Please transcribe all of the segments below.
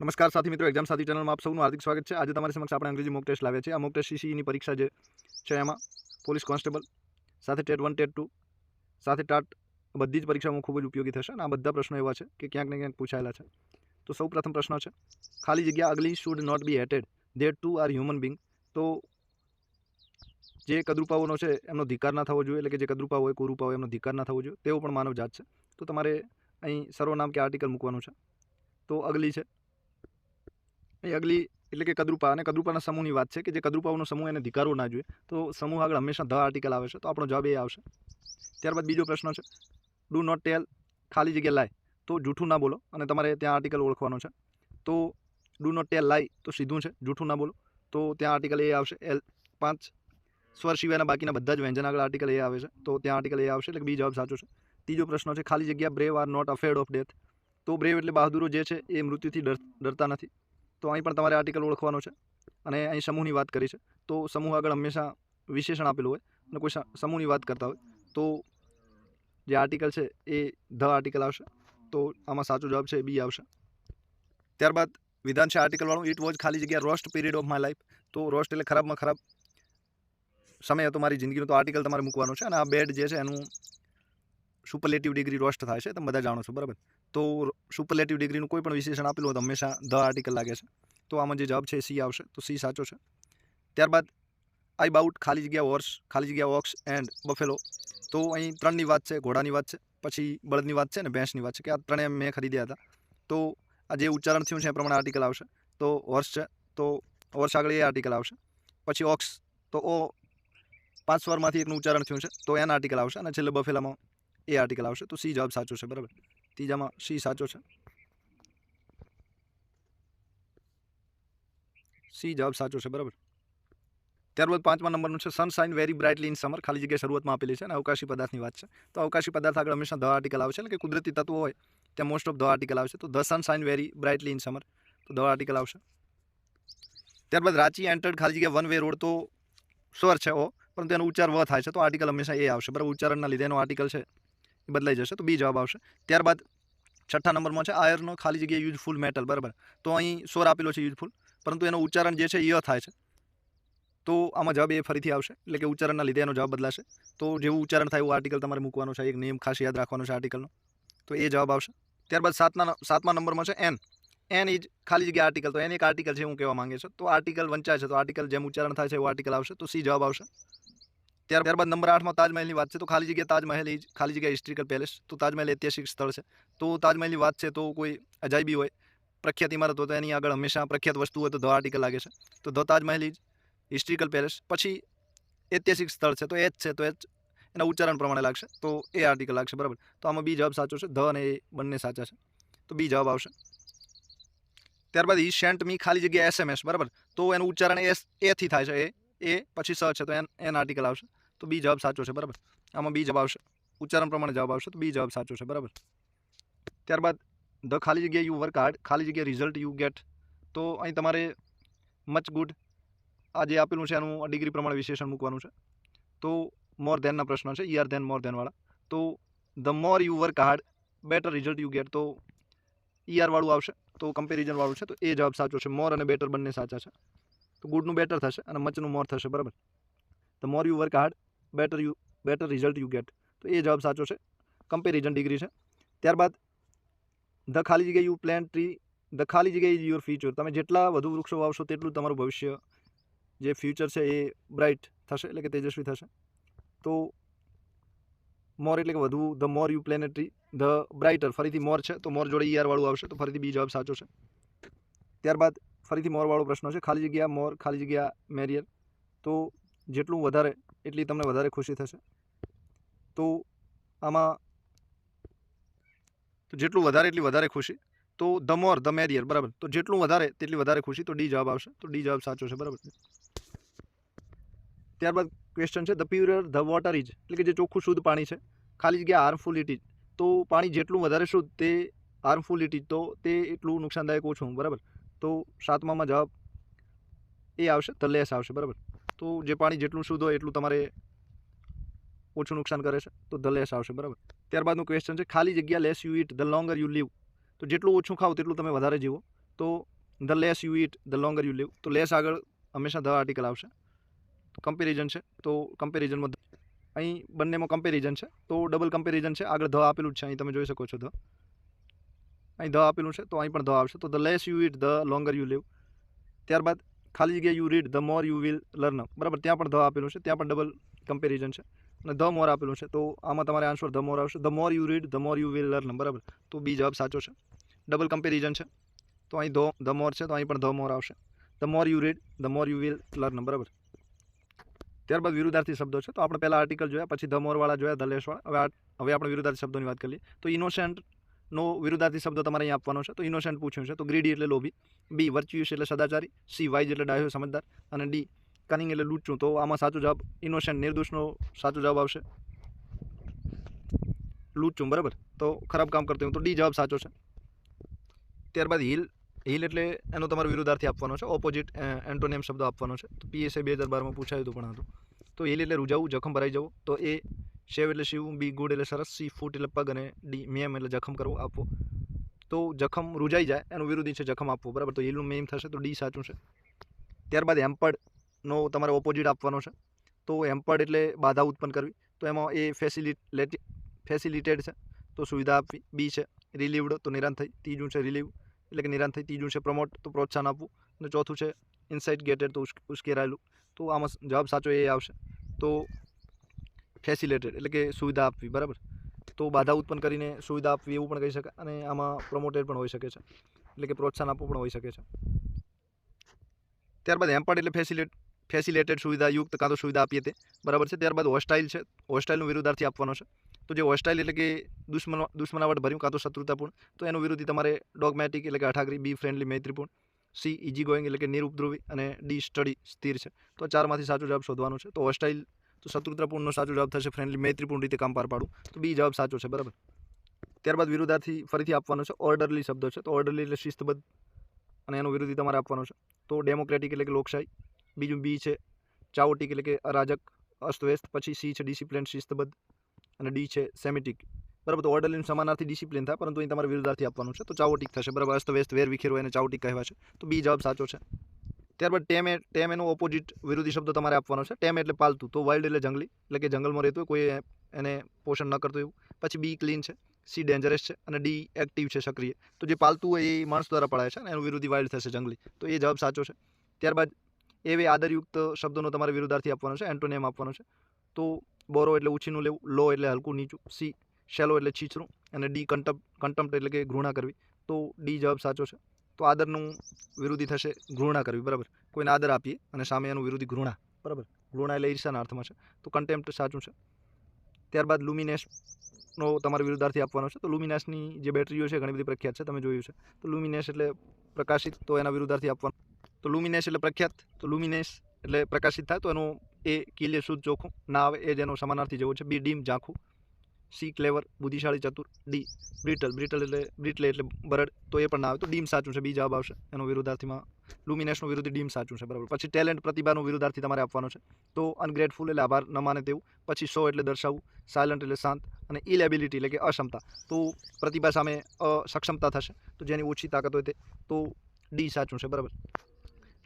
નમસ્કાર સાથી મિત્રો, એક્ઝામ સાથી ચેનલમાં આપ સૌનું હાર્દિક સ્વાગત છે। આજે તમારી સમક્ષ આપણે અંગ્રેજી મોક ટેસ્ટ લાવ્યા છીએ। આ મોક ટેસ્ટ સીસીઈની પરીક્ષા જે છે એમાં પોલીસ કોન્સ્ટેબલ સાથે ટેટ 1 ટેટ 2 સાથે ટાટ બધી જ પરીક્ષામાં ખૂબ જ ઉપયોગી થશે અને આ બધા પ્રશ્નો એવા છે કે ક્યાંક ને ક્યાંક પૂછાયેલા છે। તો સૌ પ્રથમ પ્રશ્ન છે, ખાલી જગ્યા ugly should not be hated that too are human being. તો જે કદરૂપાઓનો છે એમનો ધિકાર ના થવો જોઈએ, એટલે કે જે કદરૂપા હોય કુરૂપા હોય એમનો ધિકાર ના થવો જોઈએ, તેઓ પણ માનવ જાત છે। તો તમારે અહીં સર્વનામ કે આર્ટિકલ મૂકવાનું છે। તો અગલી છે, અહીં અગલી એટલે કે કદરૂપા અને કદરૂપાના સમૂહની વાત છે કે જે કદરૂપાઓનો સમૂહ એને ધિકારવો ના જોઈએ, તો સમૂહ આગળ હંમેશા ધ આર્ટિકલ આવે છે, તો આપણો જવાબ એ આવશે। ત્યારબાદ બીજો પ્રશ્ન છે, ડુ નોટ ટેલ ખાલી જગ્યા લાય, તો જૂઠું ના બોલો અને તમારે ત્યાં આર્ટિકલ ઓળખવાનો છે। તો ડુ નોટ ટેલ લાય તો સીધું છે, જૂઠું ના બોલો, તો ત્યાં આર્ટિકલ એ આવશે। એલ 5 સ્વર સિવાયના બાકીના બધા જ વ્યંજન આગળ આર્ટિકલ એ આવે છે, તો ત્યાં આર્ટિકલ એ આવશે, એટલે બી જવાબ સાચો છે। ત્રીજો પ્રશ્ન છે, ખાલી જગ્યા brave are not afraid of death. તો બ્રેવ એટલે બહાદુરો જે છે એ મૃત્યુથી ડરતા નથી, તો અહીં પણ તમારે આર્ટિકલ ઓળખવાનો છે અને અહીં સમૂહની વાત કરી છે, તો સમૂહ આગળ હંમેશા વિશેષણ આપેલું હોય અને કોઈ સમૂહની વાત કરતા હોય તો જે આર્ટિકલ છે એ ધ આર્ટિકલ આવશે, તો આમાં સાચો જવાબ છે એ બી આવશે। ત્યારબાદ વિધાન છે આર્ટિકલવાળું, ઇટ વોઝ ખાલી જગ્યા roast period of my life. તો રોસ્ટ એટલે ખરાબમાં ખરાબ સમય હતો મારી જિંદગીનો, તો આર્ટિકલ તમારે મૂકવાનો છે અને આ બેડ જે છે એનું સુપરલેટિવ ડિગ્રી રોસ્ટ થાય છે, તમે બધા જાણો છો બરાબર। તો સુપરલેટિવ ડિગ્રીનું કોઈ પણ વિશેષણ આપેલું હોય તો હંમેશા ધ આર્ટિકલ લાગે છે, તો આમાં જે જવાબ છે એ સી આવશે, તો સી સાચો છે। ત્યારબાદ આઈ બાઉટ ખાલી જગ્યા હોર્સ ખાલી જગ્યા ઓક્સ એન્ડ બફેલો। તો અહીં ત્રણની વાત છે, ઘોડાની વાત છે, પછી બળદની વાત છે અને ભેંસની વાત છે કે આ ત્રણેય મેં ખરીદ્યા હતા, તો આ જે ઉચ્ચારણ થયું છે એ પ્રમાણે આર્ટિકલ આવશે। તો હોર્સ છે તો હોર્સ આગળ એ આર્ટિકલ આવશે, પછી ઓક્સ તો ઓ 5 સ્વરમાંથી એકનું ઉચ્ચારણ થયું છે તો એન આર્ટિકલ આવશે અને છેલ્લે બફેલામાં એ આર્ટિકલ આવશે, તો સી જવાબ સાચો છે બરાબર। ત્રીજામાં સી સાચો છે, સી જવાબ સાચો છે બરાબર। ત્યારબાદ 5મા નંબરનું છે, sunshine very brightly in summer ખાલી જગ્યા શરૂઆતમાં આપેલી છે અને અવકાશી પદાર્થની વાત છે, તો અવકાશી પદાર્થ આગળ હંમેશા ધ આર્ટિકલ આવશે, એટલે કે કુદરતી તત્વો હોય ત્યાં મોસ્ટ ઓફ ધ આર્ટિકલ આવશે, તો the sunshine very brightly in summer, તો ધ આર્ટિકલ આવશે। ત્યારબાદ રાંચી એન્ટર્ડ ખાલી જગ્યા વન વે રોડ, તો સ્વર છે ઓ પરંતુ એનો ઉચ્ચાર વ થાય છે, તો આર્ટિકલ હંમેશા એ આવશે બરાબર, ઉચ્ચારણના લીધે એનો આર્ટિકલ છે એ બદલાઈ જશે, તો બી જવાબ આવશે। ત્યારબાદ 6ઠ્ઠા નંબરમાં છે, આયર્નનો ખાલી જગ્યા યુઝફુલ મેટલ બરાબર, તો અહીં સ્વર આપેલો છે યુઝફુલ, પરંતુ એનો ઉચ્ચારણ જે છે એ થાય છે, તો આમાં જવાબ એ ફરીથી આવશે, એટલે કે ઉચ્ચારણના લીધે એનો જવાબ બદલાશે, તો જેવું ઉચ્ચારણ થાય એવું આર્ટિકલ તમારે મૂકવાનો છે, એક નિયમ ખાસ યાદ રાખવાનો છે આર્ટિકલનો, તો એ જવાબ આવશે। ત્યારબાદ 7મા નંબરમાં છે એન ઇજ ખાલી જગ્યા આર્ટિકલ, તો એન એક આર્ટિકલ છે એવું કહેવા માંગે છે, તો આર્ટિકલ વંચાય છે, તો આર્ટિકલ જેમ ઉચ્ચારણ થાય છે એવું આર્ટિકલ આવશે, તો સી જવાબ આવશે। ત્યારબાદ નંબર 8માં તાજમહેલની વાત છે, તો ખાલી જગ્યા તાજમહેલ ઇજ ખાલી જગ્યા હિસ્ટ્રિકલ પેલેસ, તો તાજમહેલ ઐતિહાસિક સ્થળ છે, તો તાજમહેલની વાત છે તો કોઈ અજાયબી હોય પ્રખ્યાત ઇમારત હોય તો એની આગળ હંમેશા પ્રખ્યાત વસ્તુ હોય તો ધ આર્ટિકલ લાગે છે, તો ધ તાજમહેલ ઇજ હિસ્ટ્રિકલ પેલેસ, પછી ઐતિહાસિક સ્થળ છે તો એચ છે તો એચ એના ઉચ્ચારણ પ્રમાણે લાગશે, તો એ આર્ટિકલ લાગશે બરાબર, તો આમાં બી જવાબ સાચો છે, ધ અને એ બંને સાચા છે, તો બી જવાબ આવશે। ત્યારબાદ હી સેન્ટ મી ખાલી જગ્યા એસએમએસ બરાબર, તો એનું ઉચ્ચારણ એથી થાય છે, એ પછી સ છે તો એન આર્ટિકલ આવશે, તો બી જવાબ સાચો છે બરાબર, આમાં બી જવાબ આવશે, ઉચ્ચારણ પ્રમાણે જવાબ આવશે, તો બી જવાબ સાચો છે બરાબર। ત્યારબાદ ધ ખાલી જગ્યા યુ વર્ક હાર્ડ ખાલી જગ્યા રિઝલ્ટ યુ ગેટ, તો અહીં તમારે મચ ગુડ આ જે આપેલું છે એનું ડિગ્રી પ્રમાણે વિશેષણ મૂકવાનું છે, તો મોર ધેનના પ્રશ્નો છે, ઈઆર ધેન મોર ધેનવાળા, તો the more you work hard better result you get, તો ઈઆર વાળું આવશે, તો કમ્પેરિઝન વાળું છે, તો એ જવાબ સાચો છે, મોર અને બેટર બંને સાચા છે, તો ગુડનું બેટર થશે અને મચનું મોર થશે બરાબર, the more you work hard better result you get, તો એ જવાબ સાચો છે, કમ્પેરિઝન ડિગ્રી છે। ત્યારબાદ ધ ખાલી જગ્યા યુ પ્લાન્ટ ટ્રી ધ ખાલી જગ્યા ઇઝ યોર ફ્યુચર, તમે જેટલા વધુ વૃક્ષો વાવશો તેટલું તમારું ભવિષ્ય જે ફ્યુચર છે એ બ્રાઇટ થશે, એટલે કે તેજસ્વી થશે, તો મોર એટલે કે વધુ, the more you plant tree the brighter, ફરીથી મોર છે તો મોર જોડે ઈઆર વાળું આવશે, તો ફરીથી બી જવાબ સાચો છે। ત્યારબાદ ફરીથી મોર વાળો પ્રશ્ન છે, ખાલી જગ્યા મોર ખાલી જગ્યા મેરિયર, તો જેટલું વધારે એટલી તમને વધારે ખુશી થશે, તો આમાં તો જેટલું વધારે એટલી વધારે ખુશી, તો ધ મોર ધ મેરિયર બરાબર, તો જેટલું વધારે તેટલી વધારે ખુશી, તો ડી જવાબ આવશે, તો ડી જવાબ સાચો છે બરાબર। ત્યારબાદ ક્વેશ્ચન છે, ધ પ્યોરર ધ વોટર ઇઝ, એટલે કે જે ચોખ્ખું શુદ્ધ પાણી છે ખાલી જગ્યા હાર્મફુલ ઇટ ઇઝ, તો પાણી જેટલું વધારે શુદ્ધ તે હાર્મફુલ ઇટ ઇઝ, તો તે એટલું નુકસાનદાયક ઓછું બરાબર, તો 7મામાં જવાબ એ આવશે, ધ લેસ આવશે બરાબર, તો જે પાણી જેટલું શુદ્ધ હોય એટલું તમારે ઓછું નુકસાન કરે છે, તો ધ લેસ આવશે બરાબર। ત્યારબાદનું ક્વેશ્ચન છે, ખાલી જગ્યા less you eat the longer you live, તો જેટલું ઓછું ખાવ તેટલું તમે વધારે જીવો, તો the less you eat the longer you live, તો લેસ આગળ હંમેશા ધ આર્ટિકલ આવશે. કમ્પેરિઝન છે તો કમ્પેરિઝનમાં અહીં બંનેમાં કમ્પેરિઝન છે તો ડબલ કમ્પેરિઝન છે, આગળ ધ આપેલું જ છે, અહીં તમે જોઈ શકો છો ધ, અહીં ધ આપેલું છે તો અહીં પણ ધ આવશે. તો the less you eat the longer you live. ત્યારબાદ ખાલી જગ્યા you read the more you will learn, બરાબર, ત્યાં પણ ધ આપેલું છે, ત્યાં પણ ડબલ કમ્પેરિઝન છે અને ધ મોર આપેલું છે, તો આમાં તમારે આન્સર ધ મોર આવશે. The more you read the more you will learn, બરાબર, તો બી જવાબ સાચો છે. ડબલ કમ્પેરિઝન છે તો અહીં ધ મોર છે તો અહીં પણ ધ મોર આવશે. The more you read the more you will learn, બરાબર. ત્યારબાદ વિરુદ્ધાર્થી શબ્દો છે તો આપણે પહેલાં આર્ટિકલ જોયા, પછી ધ મોરવાળા જોયા, ધ લેસવાળા. હવે આપણે વિરુદ્ધાર્થી શબ્દોની વાત કરીએ. તો ઇનોસેન્ટનો વિરુદ્ધાર્થી શબ્દ તમારે અહીં આપવાનો છે. તો ઇનોસેન્ટ પૂછ્યું છે તો ગ્રીડી એટલે લોભી, બી વર્ચ્યુઅસ એટલે સદાચારી, સી વાઇઝ એટલે ડાયો સમજદાર, અને ડી કનિંગ એટલે લૂંચું. તો આમાં સાચો જવાબ ઇનોસેન્ટ નિર્દોષનો સાચો જવાબ આવશે લૂંચું, બરાબર, તો ખરાબ કામ કરતું હું, તો ડી જવાબ સાચો છે. ત્યારબાદ હિલ એટલે એનો તમારો વિરુદ્ધાર્થી આપવાનો છે, ઓપોઝિટ એન્ટોનિયમ શબ્દ આપવાનો છે. તો PSA 2012માં પૂછાયું હતું પણ હતું. તો હિલ એટલે રૂજાવું, જખમ ભરાઈ જવું, તો એ શેવ એટલે શિવવું, બી ગુડ એટલે સરસ, સી ફૂટ એટલે પગ, અને ડી મેમ એટલે જખમ કરવો આપવો. તો જખમ રૂજાઈ જાય એનું વિરોધી છે જખમ આપવો, બરાબર, તો હિલનું મેમ થશે, તો ડી સાચું છે. ત્યારબાદ હેમ્પર્ડનો તમારે ઓપોઝિટ આપવાનો છે. તો હેમ્પર્ડ એટલે બાધા ઉત્પન્ન કરવી, તો એમાં એ ફેસિલિટેડ છે તો સુવિધા આપવી, બી છે રિલીવડ તો નિરાંત થઈ, ત્રીજું છે રિલીવ એટલે કે નિરાંત થઈ, ત્રીજું છે પ્રમોટ તો પ્રોત્સાહન આપવું, અને ચોથું છે ઇન્સાઇટ ગેટેડ તો ઉશ્કેરાયેલું. તો આમાં જવાબ સાચો એ આવશે. તો ફેસિલિટેડ એટલે કે સુવિધા આપવી, બરાબર, તો બાધા ઉત્પન્ન કરીને સુવિધા આપવી એવું પણ કહી શકાય, અને આમાં પ્રમોટેડ પણ હોઈ શકે છે એટલે કે પ્રોત્સાહન આપવું પણ હોઈ શકે છે. ત્યારબાદ હેમ્પર્ડ એટલે ફેસિલિટેડ સુવિધાયુક્ત કાં તો સુવિધા આપીએ તે, બરાબર છે. ત્યારબાદ હોસ્ટાઇલ છે, હોસ્ટાઇલનો વિરુદ્ધાર્થી આપવાનો છે. તો જે હોસ્ટાઇલ એટલે કે દુશ્મનાવટ ભર્યું કાં તો શત્રુતાપૂર્ણ, તો એનું વિરોધી તમારે ડોગમેટિક એટલે કે અઠાગરી, બી ફ્રેન્ડલી મૈત્રીપૂર્ણ, સી ઇઝી ગોઈંગ એટલે કે નિરુપદ્રવી, અને ડી સ્ટડી સ્થિર છે. તો ચારમાંથી સાચો જવાબ શોધવાનો છે. તો હોસ્ટાઇલ તો શત્રુતાપૂર્ણનો સાચો જવાબ થશે, ફ્રેન્ડલી મૈત્રીપૂર્ણ રીતે કામ પાર પાડવું, તો બી જવાબ સાચો છે, બરાબર. ત્યારબાદ વિરુદ્ધાર્થી ફરીથી આપવાનો છે, ઓર્ડરલી શબ્દો છે. તો ઓર્ડરલી એટલે શિસ્તબદ્ધ, અને એનો વિરોધી તમારે આપવાનો છે. તો ડેમોક્રેટિક એટલે કે લોકશાહી, બીજું બી છે ચાઓટિક એટલે કે અરાજક અસ્તવ્યસ્ત, પછી સી છે ડિસિપ્લિન શિસ્તબદ્ધ, અને ડી છે સેમિટિક, બરાબર. તો ઓર્ડરલીનું સમાનાર્થી ડિસિપ્લિન થાય, પરંતુ અહીં તમારે વિરુદ્ધાર્થી આપવાનું છે, તો ચાઓટિક થશે, બરાબર. અસ્તવ્યસ્ત વેર વિખેર હોય એને ચાઓટિક કહેવાય છે, તો બી જવાબ સાચો છે. ત્યારબાદ ટેમ એનો ઓપોઝિટ વિરોધી શબ્દ તમારે આપવાનો છે. ટેમ એટલે પાલતું, તો વાઇલ્ડ એટલે જંગલી એટલે કે જંગલમાં રહેતું હોય, કોઈ એને પોષણ ન કરતું એવું. પછી બી ક્લીન છે, સી ડેન્જરસ છે, અને ડી એક્ટિવ છે સક્રિય. તો જે પાલતું હોય એ માણસ દ્વારા પડાય છે, અને એનું વિરોધી વાઇલ્ડ થશે જંગલી, તો એ જવાબ સાચો છે. ત્યારબાદ એવે આદરયુક્ત શબ્દોનો તમારે વિરુદ્ધાર્થી આપવાનો છે, એન્ટોનિયમ આપવાનો છે. તો બોરો એટલે ઉછીનું લેવું, લો એટલે હલકું નીચું, સી શેલો એટલે છીછરું, અને ડી કન્ટમ્પ્ટ એટલે કે ઘૃણા કરવી, તો ડી જવાબ સાચો છે. તો આદરનું વિરોધી થશે ઘૃણા કરવી, બરાબર. કોઈને આદર આપીએ અને સામે એનું વિરોધી ઘૃણા, બરાબર, ઘૃણા એટલે ઈર્ષાના અર્થમાં છે, તો કન્ટેમ્પ્ટ સાચું છે. ત્યારબાદ લુમિનેસનો તમારે વિરુદ્ધાર્થી આપવાનો છે. તો લુમિનાસની જે બેટરીઓ છે ઘણી બધી પ્રખ્યાત છે, તમે જોયું છે. તો લુમિનેસ એટલે પ્રકાશિત, તો એના વિરુદ્ધાર્થી આપવાનો. તો લુમિનેસ એટલે પ્રખ્યાત, તો લુમિનેસ એટલે પ્રકાશિત થાય, તો એનું એ કિલ્ય શુદ્ધ ચોખ્ખું ના આવે, એ જેનો સમાનાર્થી જેવો છે. બી ડીમ ઝાંખું, સી ક્લેવર બુદ્ધિશાળી ચતુર, ડી બ્રિટલ એટલે બરડ, તો એ પણ ના આવે, તો ડીમ સાચું છે, બી જવાબ આવશે એનો વિરુદ્ધાર્થીમાં. લુમિનેસનું વિરુદ્ધ ડીમ સાચું છે, બરાબર. પછી ટેલેન્ટ પ્રતિભાનું વિરુદ્ધાર્થી તમારે આપવાનો છે. તો અનગ્રેટફુલ એટલે આભાર ન માને તેવું, પછી શો એટલે દર્શાવવું, સાયલન્ટ એટલે શાંત, અને ઇલેબિલિટી એટલે કે અક્ષમતા, તો પ્રતિભા સામે અસક્ષમતા થશે, તો જેની ઓછી તાકાત હોય તે, તો ડી સાચું છે, બરાબર.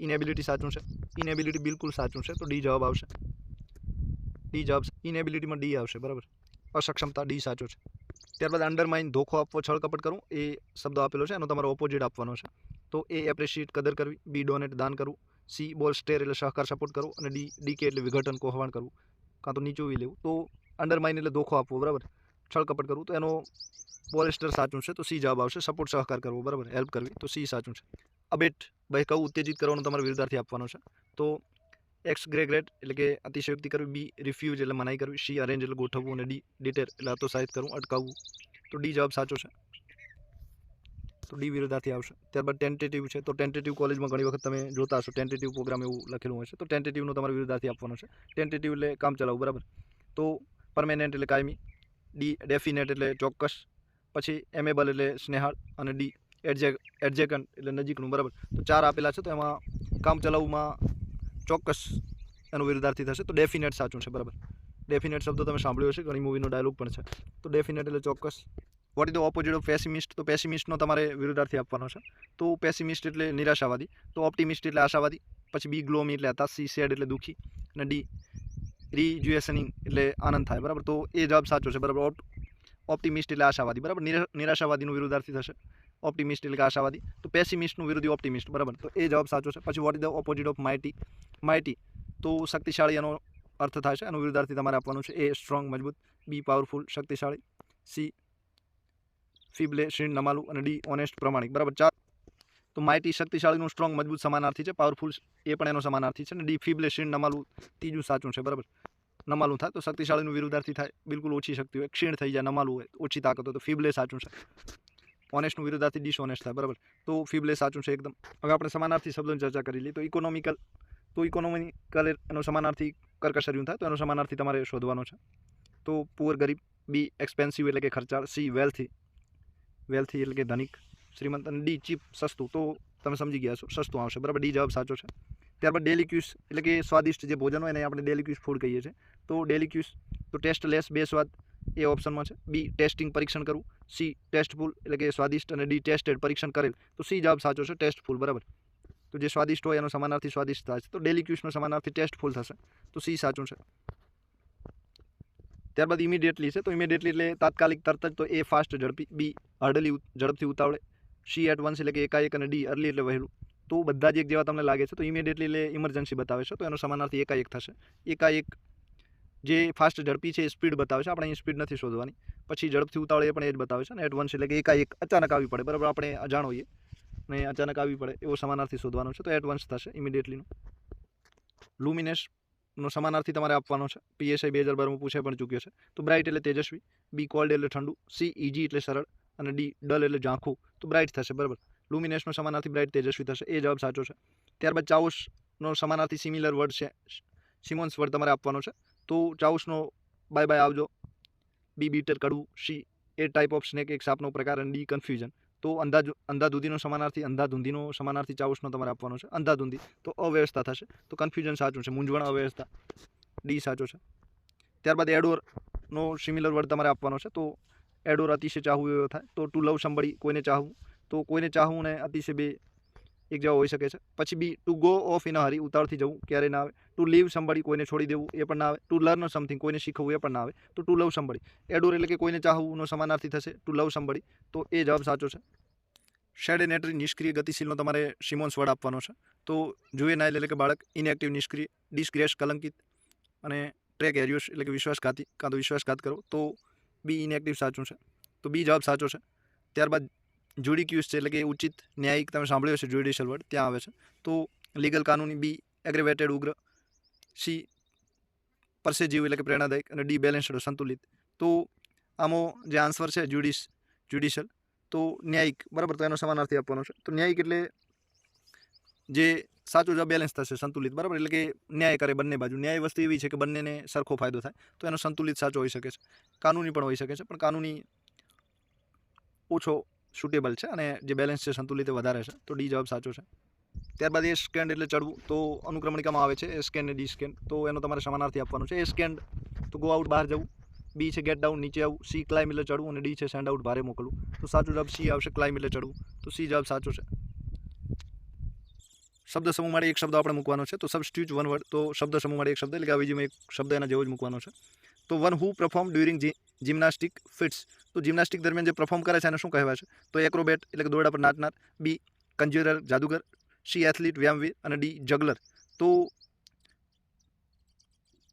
ઇનેબિલિટી સાચું છે, ઇનેબિલિટી બિલકુલ સાચું છે, તો ડી જવાબ આવશે. ડી જવાબ ઇનેબિલિટીમાં ડી આવશે, બરાબર. અસક્ષમતા ડી સાચો છે. ત્યારબાદ અંડરમાઇન ધોખો આપવો, છળ કપટ કરવું, એ શબ્દ આપેલો છે, એનો તમારો ઓપોઝિટ આપવાનો છે. તો એ એપ્રિશિએટ કદર કરવી, બી ડોનેટ દાન કરવું, સી બોલ સ્ટેર એટલે સહકાર સપોર્ટ કરવો, અને ડીકે એટલે વિઘટન કોહવાણ કરવું કાં તો નીચું લેવું. તો અંડરમાઇન એટલે ધોખો આપવો, બરાબર, છળ કપટ કરવું, તો એનો બોલેસ્ટર સાચું છે, તો સી જવાબ આવશે. સપોર્ટ સહકાર કરવો, બરાબર, હેલ્પ કરવી, તો સી સાચું છે. અબેટ બહેકાવું ઉત્તેજિત કરવાનો તમારે વિરુદ્ધાર્થી આપવાનો છે. તો એક્સગ્રેગ્રેટ એટલે કે અતિશયોક્તિ કરવી, બી રિફ્યુઝ એટલે મનાઈ કરવી, સી અરેન્જ એટલે ગોઠવવું, અને ડી ડિટેર એટલે હતોત્સાહિત કરવું, અટકાવવું, તો ડી જવાબ સાચો છે. તો ડી વિરુદ્ધાર્થી આવશે. ત્યારબાદ ટેન્ટેટિવ છે. તો ટેન્ટેટિવ કોલેજમાં ઘણી વખત તમે જોતા હશો, ટેન્ટેટિવ પ્રોગ્રામ એવું લખેલું હોય છે. તો ટેન્ટેટિવનો તમારે વિરુદ્ધાર્થી આપવાનો છે. ટેન્ટેટિવ એટલે કામ ચલાવવું, બરાબર. તો પરમેનન્ટ એટલે કાયમી, ડી ડેફિનેટ એટલે ચોક્કસ, પછી એમેબલ એટલે સ્નેહાળ, અને ડી એડજેકન્ટ એટલે નજીકનું, બરાબર. તો ચાર આપેલા છે, તો એમાં કામ ચલાવવામાં ચોક્કસ એનું વિરુદ્ધાર્થી થશે, તો ડેફિનેટ સાચું છે, બરાબર. ડેફિનેટ શબ્દ તમે સાંભળ્યો હશે, ઘણી મૂવીનો ડાયલોગ પણ છે. તો ડેફિનેટ એટલે ચોક્કસ, what is the opposite of pessimist? તો પેસિમિસ્ટનો તમારે વિરુદ્ધાર્થી આપવાનો છે. તો પેસિમિસ્ટ એટલે નિરાશાવાદી, તો ઓપ્ટિમિસ્ટ એટલે આશાવાદી, પછી બી ગ્લોમી એટલે હતાશ, સી સેડ એટલે દુઃખી, અને ડી રિજ્યુએશનિંગ એટલે આનંદ થાય. બરાબર, તો એ જવાબ સાચો છે. બરાબર, ઓપ્ટિમિસ્ટ એટલે આશાવાદી. બરાબર, નિરાશાવાદીનું વિરુદ્ધાર્થી થશે ઓપ્ટિમિસ્ટ એટલે આશાવાદી. તો પેસિમિસ્ટનું વિરુદ્ધ ઓપ્ટિમિસ્ટ. બરાબર, તો એ જવાબ સાચો છે. પછી vote is the opposite of mighty? Mighty તો શક્તિશાળી એનો અર્થ થાય છે. એનું વિરુદ્ધાર્થી તમારે આપવાનું છે. એ સ્ટ્રોંગ મજબૂત, બી પાવરફુલ શક્તિશાળી, સી ફીબલે ક્ષીણ નમાલું, અને ડી ઓનેસ્ટ પ્રમાણિક. બરાબર, 4. તો માઇટી શક્તિશાળીનું સ્ટ્રોંગ મજબૂત સમાનાર્થી છે. પાવરફુલ એ પણ એનો સમાનાર્થી છે. અને ડી ફીબલે ક્ષીણ નમાલું ત્રીજું સાચું છે. બરાબર, નમાલું થાય તો શક્તિશાળીનું વિરુદ્ધાર્થી થાય, બિલકુલ ઓછી શક્તિ હોય, ક્ષીણ થઈ જાય, નમાલું હોય, ઓછી તાકાત હોય, તો ફીબલે સાચું છે. ઓનેસ્ટનું વિરુદ્ધાર્થી ડિસઓનેસ્ટ થાય. બરાબર, તો ફીબલે સાચું છે એકદમ. હવે આપણે સમાનાર્થી શબ્દોની ચર્ચા કરી લઈએ. તો ઇકોનોમિકલ એનો સમાનાર્થી કરકસર્યું થાય, તો એનો સમાનાર્થી તમારે શોધવાનો છે. તો પુઅર ગરીબ, બી એક્સપેન્સિવ એટલે કે ખર્ચાળ, સી વેલ્થી એટલે કે ધનિક શ્રીમંત, અને ડી ચીપ સસ્તું. તો તમે સમજી ગયા છો, સસ્તું આવશે. બરાબર, ડી જવાબ સાચો છે. ત્યારબાદ ડેલિક્યુસ એટલે કે સ્વાદિષ્ટ જે ભોજન હોય એને આપણે ડેલિક્યુસ ફૂડ કહીએ છીએ. તો ડેલિક્યુસ તો ટેસ્ટ લેસ, બે સ્વાદ, એ ઓપ્શનમાં છે. બી ટેસ્ટિંગ પરીક્ષણ કરવું, સી ટેસ્ટફુલ એટલે કે સ્વાદિષ્ટ, અને ડી ટેસ્ટેડ પરીક્ષણ કરેલ. તો સી જવાબ સાચો છે, ટેસ્ટફુલ. બરાબર, તો જે સ્વાદિષ્ટ હોય એનો સમાનાર્થી સ્વાદિષ્ટ થાય છે, તો ડેલિક્યુસનો સમાનાર્થી ટેસ્ટફુલ થશે. તો સી સાચું છે. ત્યારબાદ ઇમિડિયેટલી છે. તો ઇમિડિયેટલી એટલે તાત્કાલિક, તરત જ. તો એ ફાસ્ટ ઝડપી, બી હર્ડલી ઝડપથી ઉતાવળે, સી એટ વન્સ એટલે કે એકાએક, અને ડી અર્લી એટલે વહેલું. તો બધા જ એક જેવા તમને લાગે છે. તો ઇમિડિયેટલી એટલે ઇમરજન્સી બતાવે છે, તો એનો સમાનાર્થી એકાએક થશે. એકાએક જે ફાસ્ટ ઝડપી છે એ સ્પીડ બતાવે છે, આપણે અહીં સ્પીડ નથી શોધવાની. પછી ઝડપથી ઉતાવળે એ પણ એ જ બતાવે છે. અને એટ વન્સ એટલે કે એકાએક અચાનક આવી પડે. બરાબર, આપણે અજાણ હોઈએ ને અચાનક આવી પડે એવો સમાનાર્થી શોધવાનો છે. તો એટ વન્સ થશે ઇમિડિયેટલીનો. લુમિનેસનો સમાનાર્થી તમારે આપવાનો છે. PSI 2012માં પૂછાઈ પણ ચૂક્યો છે. તો બ્રાઇટ એટલે તેજસ્વી, બી કોલ્ડ એટલે ઠંડુ, સી ઇઝી એટલે સરળ, અને ડી ડલ એટલે ઝાંખું. તો બ્રાઇટ થશે. બરાબર, લુમિનેસનો સમાનાર્થી બ્રાઇટ તેજસ્વી થશે. એ જવાબ સાચો છે. ત્યારબાદ ચાઉસનો સમાનાર્થી સિમિલર વર્ડ છે, સિમોન્સ વર્ડ તમારે આપવાનો છે. તો ચાઉસનો બાય બાય આવજો, બી બીટર કડવું, C a type of snake એક સાપનો પ્રકાર, અને ડી કન્ફ્યુઝન. તો અંધાધૂંધીનો સમાનાર્થી, અંધાધૂંધીનો સમાનાર્થી ચાઉસનો તમારે આપવાનો છે. અંધાધૂંધી તો અવ્યવસ્થા થશે. તો કન્ફ્યુઝન સાચું છે, મૂંઝવણ, અવ્યવસ્થા, ડી સાચો છે. ત્યારબાદ એડોરનો સિમિલર વર્ડ તમારે આપવાનો છે. તો એડોર અતિશય ચાહવું એવો થાય. તો ટુ લવ સમબડી કોઈને ચાહવું, તો કોઈને ચાહવું ને અતિશય બે એક જેવા હોઈ શકે છે. પછી B to go off in a hurry, ઉતાવળથી જવું, ક્યારે ના આવે. ટુ લીવ સમબડી કોઈને છોડી દેવું, એ પણ ના આવે. ટુ લર્ન સમથિંગ કોઈને શીખવવું, એ પણ ના આવે. તો ટુ લવ સમબડી, એડોર એટલે કે કોઈને ચાહવુંનો સમાનાર્થી થશે ટુ લવ સમબડી. તો એ જવાબ સાચો છે. સેડેનેટરી નિષ્ક્રિય ગતિશીલનો તમારે સિમોન્સ વર્ડ આપવાનો છે. તો જુવેનાઇલ એટલે કે બાળક, ઇનએક્ટિવ નિષ્ક્રિય, ડિસ્ગ્રેસ કલંકિત, અને ટ્રેક એરિયોસ એટલે કે વિશ્વાસઘાતી, કાં તો વિશ્વાસઘાત કરો. તો બી ઇનએક્ટિવ સાચું છે. તો બી જવાબ સાચો છે. ત્યારબાદ જ્યુડિક્યુસ છે એટલે કે ઉચિત, ન્યાયિક, તમે સાંભળ્યો છે જ્યુડિશિયલ વર્ડ, ત્યાં આવે છે. તો લીગલ કાનૂની, બી એગ્રેવેટેડ ઉગ્ર, સી પરસેજીવ એટલે કે પ્રેરણાદાયક, અને ડી બેલેન્સ્ડ સંતુલિત. તો આમાં જે આન્સર છે જ્યુડિશિયલ તો ન્યાયિક. બરાબર, તો એનો સમાનાર્થી આપવાનો છે. તો ન્યાયિક એટલે જે સાચું જવાબ બેલેન્સ થશે, સંતુલિત. બરાબર, એટલે કે ન્યાય કરે બંને બાજુ. ન્યાય વસ્તુ એવી છે કે બંનેને સરખો ફાયદો થાય, તો એનો સંતુલિત સાચો હોઈ શકે છે. કાનૂની પણ હોઈ શકે છે, પણ કાનૂની ઓછો સુટેબલ છે, અને જે બેલેન્સ છે સંતુલિત વધારે છે. તો ડી જવાબ સાચો છે. ત્યારબાદ એ સ્કેન્ડ એટલે ચડવું, તો અનુક્રમણિકામાં આવે છે એ સ્કેન ને ડી સ્કેન. તો એનો તમારે સમાનાર્થી આપવાનો છે. એ સ્કેન્ડ તો ગો આઉટ, બહાર જવું, બી છે ગેટ ડાઉન, નીચે આવવું, સી ક્લાઇમ એટલે ચડવું, અને ડી છે સેન્ડ આઉટ, ભારે મોકલવું. તો સાચો જવાબ સી આવશે, ક્લાઇમ એટલે ચડવું. તો સી જવાબ સાચો છે. શબ્દ સમૂહ માટે એક શબ્દ આપણે મૂકવાનો છે. તો સબસ્ટિટ્યુટ વન વર્ડ, તો શબ્દ સમૂહ માટે એક શબ્દ એટલે કે અવેજીમાં એક શબ્દ એના જેવો જ મૂકવાનો છે. તો one who perform during gymnastic fits, તો જિમ્નાસ્ટિક દરમિયાન જે પરફોર્મ કરે છે એને શું કહેવાય છે? તો એક્રોબેટ એટલે કે દોરડા પર નાચનાર, બી કન્જ્યુરર જાદુગર, સી એથ્લીટ વ્યાયામવીર, અને ડી જગલર. તો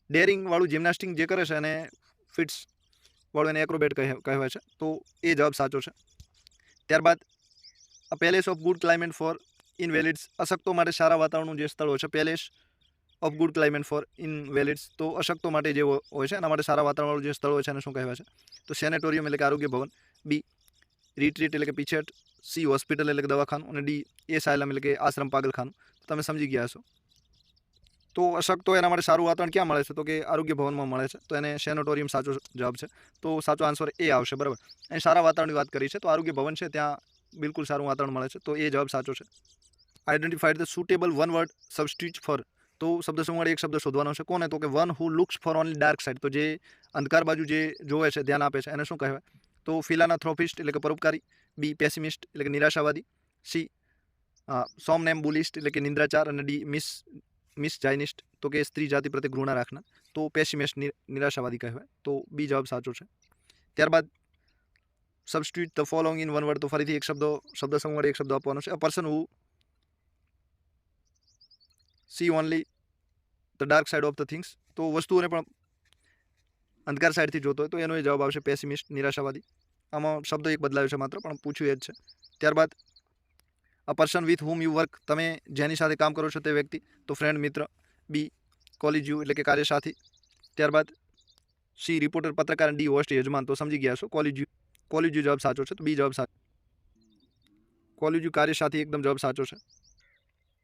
ડેરિંગ વાળું જિમ્નાસ્ટિક જે કરે છે એને ફિટ્સ વાળું એને એક્રોબેટ કહેવાય છે. તો એ જવાબ સાચો છે. ત્યારબાદ a palace of good climate for invalids, અશક્તો માટે સારા વાતાવરણનું જે સ્થળ હોય છે, palace of good climate for invalids, તો અશક્તો માટે જે હોય છે એના માટે સારા વાતાવરણવાળું જે સ્થળ હોય છે એને શું કહેવાય છે? તો સેનેટોરિયમ એટલે કે આરોગ્ય ભવન, બી રિટ્રીટ એટલે કે પીછેટ, સી હોસ્પિટલ એટલે કે દવાખાનું, અને ડી એસાયલમ એટલે કે આશ્રમ પાગલખાનું. તમે સમજી ગયા છો. તો અશક્તો એના માટે સારું વાતાવરણ ક્યાં મળે છે? તો કે આરોગ્ય ભવનમાં મળે છે. તો એને સેનેટોરિયમ સાચો જવાબ છે. તો સાચો આન્સર એ આવશે. બરાબર, અહીં સારા વાતાવરણની વાત કરી છે, તો આરોગ્ય ભવન છે ત્યાં બિલકુલ સારું વાતાવરણ મળે છે. તો એ જવાબ સાચો છે. Identified the suitable one word substitute for, તો શબ્દ સમૂહ એક શબ્દ શોધવાનો છે. કોને? તો કે one who looks four only dark side, તો જે અંધકાર બાજુ જે જોવે છે, ધ્યાન આપે છે, એને શું કહેવાય? તો ફિલાનાથ્રોપિસ્ટ એટલે કે પરોપકારી, બી પેસિમિસ્ટ એટલે કે નિરાશાવાદી, સી સોમનેમ્બુલિસ્ટ એટલે કે નિંદ્રાચાર, અને ડી મિસજાઇનિસ્ટ તો કે સ્ત્રી જાતિ પ્રત્યે ઘૃણા રાખનાર. તો પેસિમિસ્ટ નિરાશાવાદી કહેવાય. તો બી જવાબ સાચો છે. ત્યારબાદ substitute the following in one word, તો ફરીથી શબ્દ સમૂહ વડે એક શબ્દ આપવાનો છે. A person who C only the dark side of the things, તો વસ્તુઓને પણ અંધકાર સાઈડથી જોતો હોય તો એનો એ જવાબ આવશે પેસિમિસ્ટ નિરાશાવાદી. આમાં શબ્દ એક બદલાયો છે માત્ર, પણ પૂછ્યું એ જ છે. ત્યારબાદ a person with whom you work, તમે જેની સાથે કામ કરો છો તે વ્યક્તિ, તો ફ્રેન્ડ મિત્ર, બી કોલિજ્યુ એટલે કે કાર્યસાથી. ત્યારબાદ સી રિપોર્ટર પત્રકાર, ડી હોસ્ટ યજમાન. તો સમજી ગયા છો કોલિજ્યુ જવાબ સાચો છે. તો બી જવાબ સાચો. કોલિજ્યુ કાર્યસાથી એકદમ જવાબ સાચો છે.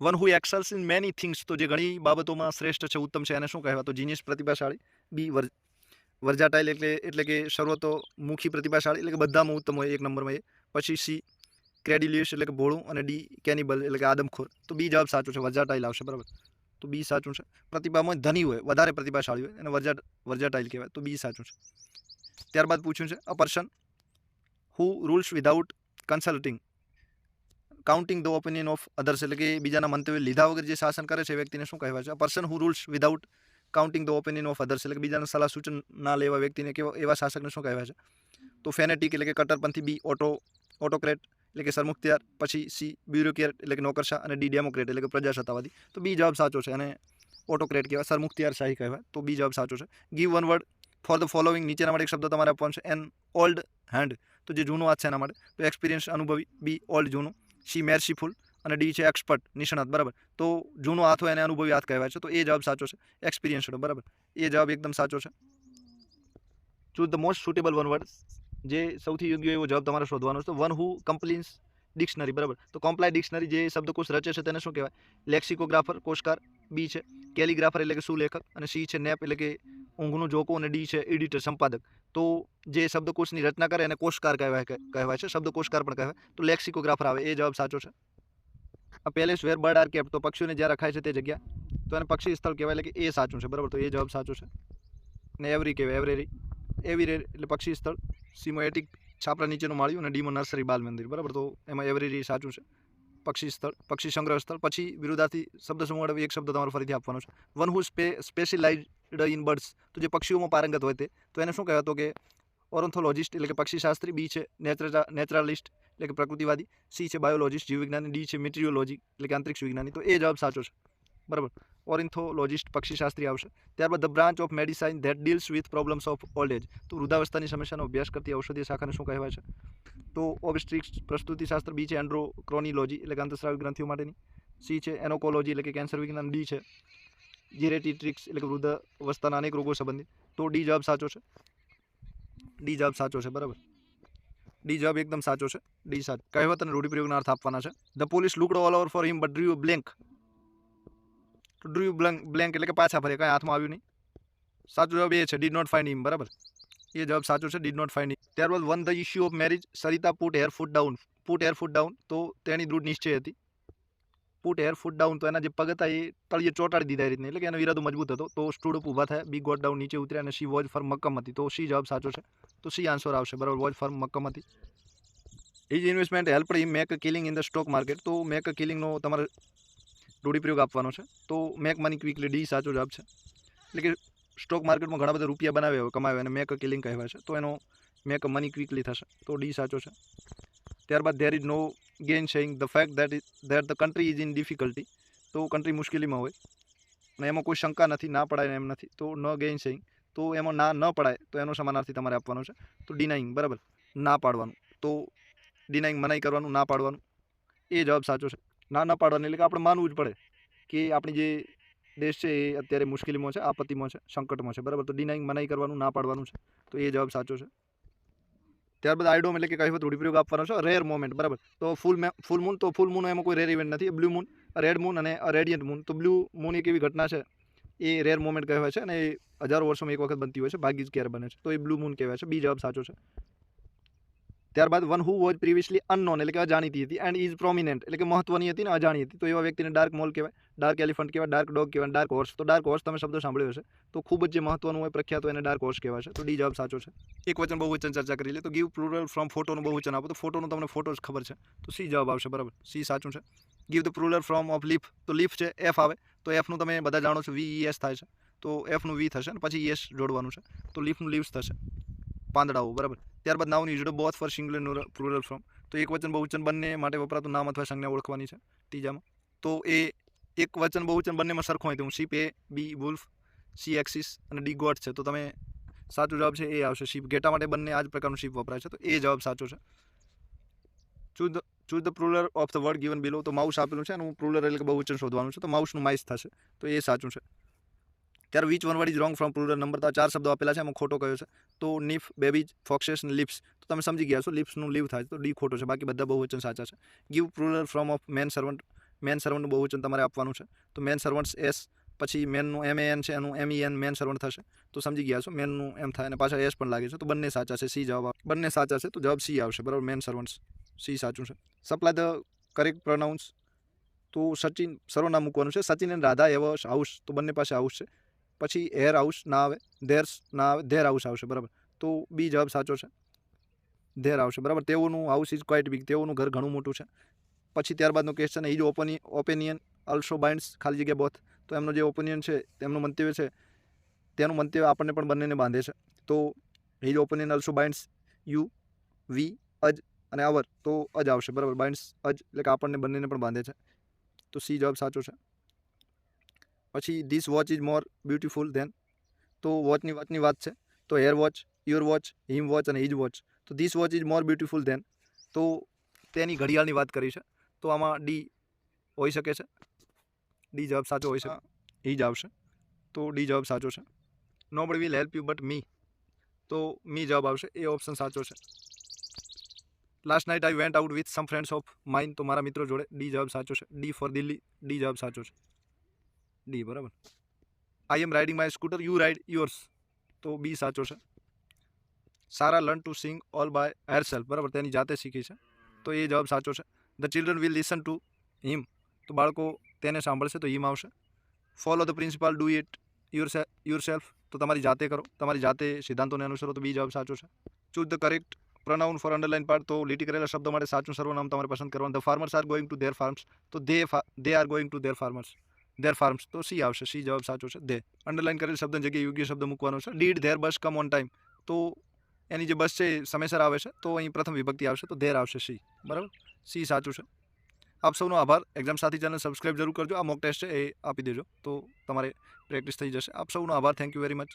One who excels in many things, તો જે ઘણી બાબતોમાં શ્રેષ્ઠ છે, ઉત્તમ છે, એને શું કહેવાય? તો જીનિયસ પ્રતિભાશાળી, બી વર્જાટાઇલ એટલે કે સર્વતોમુખી પ્રતિભાશાળી એટલે કે બધામાં ઉત્તમ હોય, એક નંબરમાં એ. પછી સી ક્રેડિલિયસ એટલે કે ભોળું, અને ડી કેનિબલ એટલે કે આદમખોર. તો બી જવાબ સાચો છે, વર્જાટાઇલ આવશે. બરાબર. તો બી સાચું છે. પ્રતિભામાં ધની હોય, વધારે પ્રતિભાશાળી હોય એને વર્જાટાઇલ કહેવાય. તો બી સાચું છે. ત્યારબાદ પૂછ્યું છે a person who rules without consulting counting the opinion of others, એટલે કે બીજાના મંતવ્ય લીધા વગર જે શાસન કરે છે એ વ્યક્તિને શું કહેવાય છે? A person who rules without counting the opinion of others, એટલે કે બીજાના સલાહ સૂચન ના લેવા વ્યક્તિને એવા શાસકને શું કહેવાય છે? તો ફેનેટિક એટલે કે કટ્ટરપંથી, બી ઓટોક્રેટ એટલે કે સરમુખત્યાર, પછી સી બ્યુરોક્રેટ એટલે કે નોકરશાહ, અને ડી ડેમોક્રેટ એટલે કે પ્રજાસત્તાવાદી. તો બી જવાબ સાચો છે. અને ઓટોક્રેટ કહેવાય, સરમુખત્યાર શાહી કહેવાય. તો બી જવાબ સાચો છે. Give one word for the following, નીચેના માટે એક શબ્દ તમારે આપવાનો છે. એન ઓલ્ડ હેન્ડ, તો જે જૂનો હાથ છે એના માટે. તો એક્સપિરિયન્સ અનુભવી, બી ઓલ્ડ જૂનું, સી મેર્સીફુલ, અને ડી છે એક્સપર્ટ નિષ્ણાત. બરાબર. તો જૂનો હાથ હોય એને અનુભવી હાથ કહેવાય છે. તો એ જવાબ સાચો છે, એક્સપિરિયન્સડ. બરાબર. એ જવાબ એકદમ સાચો છે. Choose the most suitable one word, જે સૌથી યોગ્ય એવો જવાબ તમારે શોધવાનો છે. તો વન હુ કમ્પ્લીન્સ ડિક્શનરી. બરાબર. તો કમ્પ્લાય ડિક્શનરી જે શબ્દકોશ રચે છે તેને શું કહેવાય? લેક્સિકોગ્રાફર, કોષકાર, બી છે કેલિગ્રાફર એટલે કે સુલેખક, અને સી છે નેપ એટલે કે ઊંઘનું જોકો, અને ડી છે એડિટર સંપાદક. તો જે શબ્દકોશની રચના કરે એને કોષકાર કહેવાય છે. શબ્દકોશકાર પણ કહેવાય. તો લેક્સિકોગ્રાફર આવે. એ જવાબ સાચો છે. આ palace where bird are kept, તો પક્ષીઓને જ્યાં રખાય છે તે જગ્યા, તો એને પક્ષી સ્થળ કહેવાય. એટલે કે એ સાચું છે. બરાબર. તો એ જવાબ સાચો છે. ને એવરી કહેવાય, એવરી એટલે પક્ષી સ્થળ, સીમો એટિક છાપરા નીચેનું માળ્યું, અને ડીમો નર્સરી બાલ મંદિર. બરાબર. તો એમાં એવરી સાચું છે. પક્ષી સ્થળ, પક્ષી સંગ્રહ સ્થળ. પછી વિરુદ્ધાર્થી શબ્દ સમૂહ વડે એક શબ્દ તમારે ફરીથી આપવાનો છે. One who specialized in birds, તો જે પક્ષીઓમાં પારંગત હોય તે, તો એને શું કહેવાય? તો કે ઓર્નથોલોજિસ્ટ એટલે કે પક્ષીશાસ્ત્રી, બી છે નેચરાલિસ્ટ એટલે કે પ્રકૃતિવાદી, સી છે બાયોલોજિસ્ટ જીવવિજ્ઞાની, ડી છે મીટરીઓલોજી એટલે કે અંતરિક્ષ વિજ્ઞાની. તો એ જવાબ સાચો છે. બરાબર. ઓર્નિથોલોજિસ્ટ પક્ષીશાસ્ત્રી આવશે. ત્યારબાદ the branch of medicine that deals with problems of old age, તો વૃદ્ધાવસ્થાની સમસ્યાનો અભ્યાસ કરતી ઔષધીય શાખાને શું કહેવાય છે? તો ઓબસ્ટ્રિક્સ પ્રસ્તુતિશાસ્ત્ર, બી છે એન્ડ્રોક્રોનોલોજી એટલે કે અંતસ્રાવી ગ્રંથિઓ માટેની, સી છે એનોકોલોજી એટલે કે કેન્સર વિજ્ઞાન, ડી છે જીરેટીટ્રિક્સ એટલે કે વૃદ્ધાવસ્થાના અનેક રોગો સંબંધિત. તો ડી જવાબ સાચો છે. ડી જવાબ સાચો છે. બરાબર. ડી જવાબ એકદમ સાચો છે. ડી સાચો. કહેવત અને રૂઢિપ્રયોગના અર્થ આપવાના છે. The police looked all over for him but ડ્રીવ blank, તો ડ્રીવ બ્લેન્ક એટલે કે પાછા ફરે, કાંઈ હાથમાં આવ્યું નહીં. સાચો જવાબ એ છે ડીડ નોટ ફાઇન્ડ હિમ. બરાબર. એ જવાબ સાચો છે, ડીડ નોટ ફાઇન્ડ હિમ. ત્યારબાદ one the issue of marriage, Sarita put hair foot down, તો તેની દૃઢ નિશ્ચય હતી. પુટ હેર ફૂટ ડાઉન, તો એના જે પગ હતા એ તળિયે ચોંટાડી દીધા એ રીતને, એટલે કે એનો ઈરાદો મજબૂત હતો. તો સ્ટૂડ અપ ઊભા થયા, બી ગોટ ડાઉન નીચે ઉતર્યા, અને સી વોઝ ફર્મ મક્કમ હતી. તો સી જવાબ સાચો છે. તો સી આન્સર આવશે. બરાબર. વોઝ ફર્મ મક્કમ હતી. His investment helped him make a killing in the stock market, તો મેક અ કિલિંગનો તમારે રૂઢિપ્રયોગ આપવાનો છે. તો મેક મની ક્વિકલી, ડી સાચો જવાબ છે. એટલે કે સ્ટોક માર્કેટમાં ઘણા બધા રૂપિયા બનાવ્યા હોય, કમાવ્યા, અને મેક અ કિલિંગ કહેવાય છે. તો એનો મેક અ મની ક્વિકલી થશે. તો ડી સાચો છે. ત્યારબાદ there is no gain saying the fact that the country is in difficulty, તો કન્ટ્રી મુશ્કેલીમાં હોય અને એમાં કોઈ શંકા નથી, ના પડાય એમ નથી. તો ન ગેઇન સેઇંગ, તો એમાં ના ન પડાય, તો એનો સમાનાર્થી તમારે આપવાનો છે. તો ડિનાઇંગ. બરાબર. ના પાડવાનું. તો ડિનાઇંગ મનાઈ કરવાનું, ના પાડવાનું. એ જવાબ સાચો છે. ના પાડવાનું એટલે કે આપણે માનવું જ પડે કે આપણી જે દેશ છે એ અત્યારે મુશ્કેલીમાં છે, આપત્તિમાં છે, સંકટમાં છે. બરાબર. તો ડિનાઇંગ મનાઈ કરવાનું, ના પાડવાનું છે. તો એ જવાબ સાચો છે. ત્યારબાદ આઈડોમ એટલે કે કહેવત રૂઢિપ્રયોગ આપવાનો છે. Rare moment. બરાબર. તો ફૂલ મૂન, તો ફૂલ મૂન એમાં કોઈ રેર ઇવેન્ટ નથી. બ્લુ મૂન, રેડ મૂન અને રેડિયન્ટ મૂન. તો બ્લુ મૂન એક એવી ઘટના છે, એ રેર મોમેન્ટ કહેવાય છે, અને એ હજારો વર્ષોમાં એક વખત બનતી હોય છે, ભાગ્યે જ ક્યારે બને છે. તો એ બ્લુ મૂન કહેવાય છે. બી જવાબ સાચો છે. ત્યારબાદ one who was previously unknown એટલે કે અજાણીતી હતી એન્ડ ઇઝ પ્રોમિનન્ટ એટલે કે મહત્વની હતી ને અજાણી હતી, તો એવા વ્યક્તિને ડાર્ક મોલ કહેવાય, ડાર્ક એલિફન્ટ કહેવાય, ડાર્ક ડોગ કહેવાય, ડાર્ક હોર્સ. તો ડાર્ક હોર્સ તમે શબ્દ સાંભળ્યો હશે, તો ખૂબ જ જે મહત્વનું હોય, પ્રખ્યાત હોય એને ડાર્ક હોર્સ કહેવાય છે. તો ડી જવાબ સાચો છે. એક વચન બહુવચન ચર્ચા કરી લે. તો ગીવ પ્લુરલ ફ્રોમ ફોટોનું બહુવચન આપો, તો ફોટોનું તમને ફોટો જ ખબર છે, તો સી જવાબ આવશે. બરાબર, સી સાચું છે. Give the plural from of leaf, તો લીફ છે એફ આવે, તો એફનું તમે બધા જાણો છો VES થાય છે, તો એફનું વી થશે ને પછી ES જોડવાનું છે, તો લીફનું લીવ્સ થશે, પાંદડાઓ. બરાબર. ત્યારબાદ noun used both for singular plural from, તો એક વચન બહુવચન બંને માટે વપરાતું નામ અથવા સંજ્ઞા ઓળખવાની છે ત્રીજામાં. તો એ એક વચન બહુવચન બંનેમાં સરખું હોય, તો હું sheep A, B wolf, C axis અને D ગોટ છે, તો તમે સાચો જવાબ છે એ આવશે. શીપ ઘેટા માટે બંને આ જ પ્રકારનું શીપ વપરાય છે, તો એ જવાબ સાચો છે. Choose the plural of the word given below, તો માઉસ આપેલું છે અને હું પ્લુરલ એટલે કે બહુવચન શોધવાનું છે, તો માઉસનું માઇસ થશે, તો એ સાચું છે. ત્યારે which one word is wrong from plural number, તો આ 4 શબ્દો આપેલા છે, એમાં ખોટો કયો છે, તો નીફ, બેબીજ, ફોક્સેસ અને લિપ્સ, તો તમે સમજી ગયા છો લિપ્સનું લીવ થાય, તો ડી ખોટો છે, બાકી બધા બહુવચન સાચા છે. Give plural from of man servant, man સર્વન્ટનું બહુવચન તમારે આપવાનું છે, તો મેન સર્વન્ટ્સ એસ, પછી મેનનું MAN છે, એનું MEN મેન સર્વન્ટ થશે, તો સમજી ગયા છો મેનનું એમ થાય અને પાછા એસ પણ લાગે છે, તો બંને સાચા છે. સી જવાબ, બંને સાચા છે, તો જવાબ સી આવશે. બરાબર, મેન સર્વન્ટ્સ, સી સાચું છે. સપ્લાય ધ કરેક્ટ પ્રોનાઉન્સ, તો સચિન સર્વનામ મૂકવાનું છે, સચિન અને રાધા એવો હાઉસ, તો બંને પાસે હાઉસ છે, પછી હેર હાઉસ ના આવે, ધેર્સ ના આવે, ધેર હાઉસ આવશે. બરાબર, તો બી જવાબ સાચો છે, ધેર આવશે. બરાબર, તેઓનું હાઉસ ઇઝ ક્વાઇટ બિગ, તેઓનું ઘર ઘણું મોટું છે. પછી ત્યારબાદનો ક્વેશ્ચન, ઇઝ ઓપિનિયન અલ્સો બાઇન્ડ્સ ખાલી જગ્યા બોથ, તો એમનો જે ઓપિનિયન છે, તેમનું મંતવ્ય છે, તેનું મંતવ્ય આપણને પણ બંનેને બાંધે છે, તો હિઝ ઓપિનિયન અલ્સો બાઇન્ડ્સ યુ, વી, અજ અને અવર, તો અજ આવશે. બરાબર, બાઇન્ડ્સ અજ એટલે કે આપણને બંનેને પણ બાંધે છે, તો સી જવાબ સાચો છે. પછી this watch is more beautiful than, તો વોચની વાત છે, તો her watch, your watch, him watch અને હિજ વોચ, તો this watch is more beautiful than, તો તેની ઘડિયાળની વાત કરી છે, તો આમાં ડી હોઈ શકે છે, ડી જવાબ સાચો હોઈ શકે, હિજ આવશે, તો ડી જવાબ સાચો છે. Nobody will help you but me, તો મી જવાબ આવશે, એ ઓપ્શન સાચો છે. Last night I went out with some friends of mine, તો મારા મિત્રો જોડે, ડી જવાબ સાચો છે. ડી ફોર દિલ્હી, ડી જવાબ સાચો છે, ડી. બરાબર. I am riding my scooter, you ride yours, તો બી સાચો છે. Sara learn to sing all by herself, બરાબર, તેની જાતે શીખી છે, તો એ જવાબ સાચો છે. The children will listen to him, તો બાળકો તેને સાંભળશે, તો હિમ આવશે. Follow the principal, do it yourself, તો તમારી જાતે કરો, તમારી જાતે સિદ્ધાંતોને અનુસરો, તો બી જવાબ સાચો છે. Choose the correct pronoun for underline part, તો લીટી કરેલા શબ્દો માટે સાચું સર્વનામ તમારે પસંદ કરવાનું. The farmers are going to their farms, તો they are going to their farms, તો સી આવશે, સી જવાબ સાચો છે. દે અંડરલાઇન કરેલ શબ્દ જગ્યાએ યોગ્ય શબ્દ મૂકવાનો છે. Did their bus come on time, તો એની જે બસ છે એ સમયસર આવે છે, તો અહીં પ્રથમ વિભક્તિ આવશે, તો ધેર આવશે, સી. બરાબર, સી સાચું છે. આપ સૌનો આભાર. એક્ઝામ સાથી ચેનલ સબસ્ક્રાઇબ જરૂર કરજો. આ મોક ટેસ્ટ છે એ આપી દેજો, તો તમારે પ્રેક્ટિસ થઈ જશે. આપ સૌનો આભાર. Thank you very much.